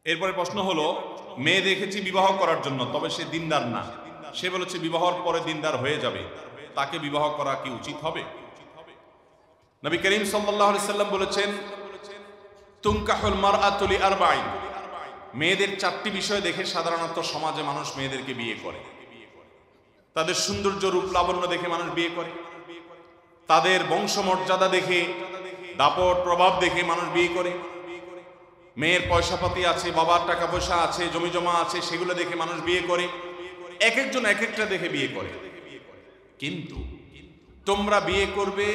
এরপরে প্রশ্ন হলো, মেয়ে দেখেছি বিবাহ করার জন্য, তবে সে দিনদার না, সে বলেছে বিবাহর পরে দিনদার হয়ে যাবে, তাকে বিবাহ করা কি উচিত হবে? নবী করিম সাল্লাল্লাহু আলাইহি সাল্লাম বলেছেন, তুনকাহুল মারআতু লিআরবাইন, মেয়েদের চারটি বিষয় দেখে সাধারণত সমাজে মানুষ মেয়েদেরকে বিয়ে করে। তাদের সৌন্দর্য, রূপ, লাবণ্য দেখে মানুষ বিয়ে করে, তাদের বংশমর্যাদা দেখে, দাপট প্রভাব দেখে মানুষ বিয়ে করে, মেয়ের পয়সাপাতি আছে, বাবার টাকা পয়সা আছে, জমি জমা আছে, সেগুলো দেখে মানুষ বিয়ে করে। এক একজন এক একটা দেখে বিয়ে করে। কিন্তু তোমরা বিয়ে করবে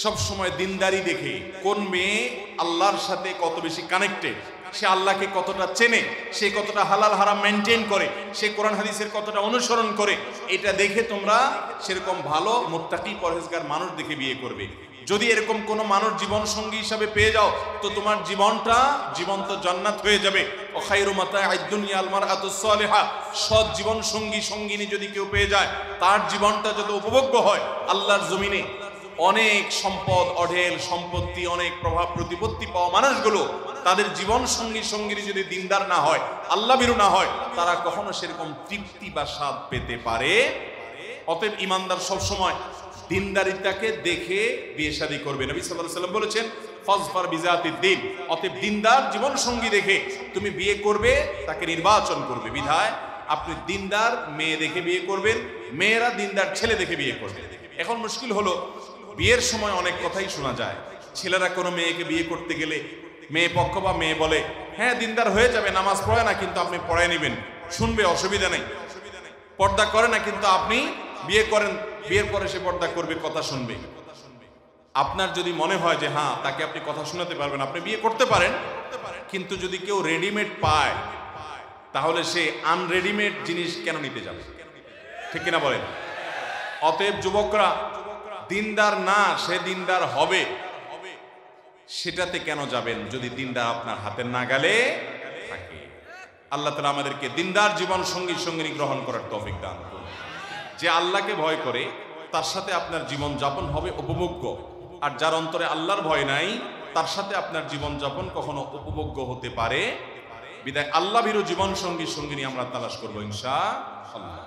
সব সময় দিনদারি দেখে, কোন মেয়ে আল্লাহর সাথে কত বেশি কানেক্টেড, সে আল্লাহকে কতটা চেনে, সে কতটা হালাল হারাম মেনটেন করে, সে কোরআন হাদিসের কতটা অনুসরণ করে, এটা দেখে তোমরা সেরকম ভালো মুত্তাকি পরহেজগার মানুষ দেখে বিয়ে করবে। যদি এরকম কোন মানুষ জীবন সঙ্গী হিসাবে পেয়ে যাও, তো তোমার জীবনটা জীবন্ত জান্নাত হয়ে যাবে। ও খায়রু মাতা'আদ দুনিয়া আল মারআতুস সালিহা, সৎ জীবন সঙ্গী সঙ্গিনী যদি কেউ পেয়ে যায়, তার জীবনটা যত উপভোগ্য হয়। আল্লাহর জমিনে অনেক সম্পদ, অঢেল সম্পত্তি, অনেক প্রভাব প্রতিপত্তি পাওয়া মানুষগুলো তাদের জীবন সঙ্গী সঙ্গিনী যদি দিনদার না হয়, আল্লাহ ভীরু না হয়, তারা কখনো সেরকম তৃপ্তি বা স্বাদ পেতে পারে। অতএব ইমানদার সবসময় দিনদারিতাকে দেখে বিয়ে শাদী করবে। নবী সাল্লাল্লাহু আলাইহি ওয়াসাল্লাম বলেছেন, ফাজফার বিজাতিদ দ্বীন, অতএব দিনদার জীবন সঙ্গী দেখে তুমি বিয়ে করবে, তাকে নির্বাচন করবে। বিধায় আপনি দিনদার মেয়ে দেখে বিয়ে করবেন, মেয়েরা দিনদার ছেলে দেখে বিয়ে করবে। এখন মুশকিল হলো, বিয়ের সময় অনেক কথাই শোনা যায়। ছেলেরা কোনো মেয়েকে বিয়ে করতে গেলে মেয়ে পক্ষ বা মেয়ে বলে, হ্যাঁ দিনদার হয়ে যাবে, নামাজ পড়ে না কিন্তু আপনি পড়ায় নেবেন, শুনবে, অসুবিধা নেই। পর্দা করে না কিন্তু আপনি বিয়ে করেন, বিয়ের পরে সে পর্দা করবে, কথা শুনবে। আপনার যদি মনে হয় যে হ্যাঁ তাকে আপনি কথা শোনাতে পারবেন, আপনি বিয়ে করতে পারেন। কিন্তু যদি কেউ রেডিমেড পায়, তাহলে সে আনরেডিমেড জিনিস কেন নিতে যাবে? ঠিক কিনা বলেন? অতএব যুবকরা, দিনদার না সে দিনদার হবে, সেটাতে কেন যাবেন যদি দিনদার আপনার হাতের নাগালে থাকে? আল্লাহ তাআলা আমাদেরকে দিনদার জীবন সঙ্গী সঙ্গিনী গ্রহণ করার তৌফিক দান করুন। যে আল্লাহকে ভয় করে তার সাথে আপনার জীবন যাপন হবে উপভোগ্য, আর যার অন্তরে আল্লাহর ভয় নাই তার সাথে আপনার জীবন যাপন কখনো উপভোগ্য হতে পারে। বিদায় আল্লাহ ভীরু জীবন সঙ্গী সঙ্গিনী আমরা তালাশ করবো ইনশাআল্লাহ।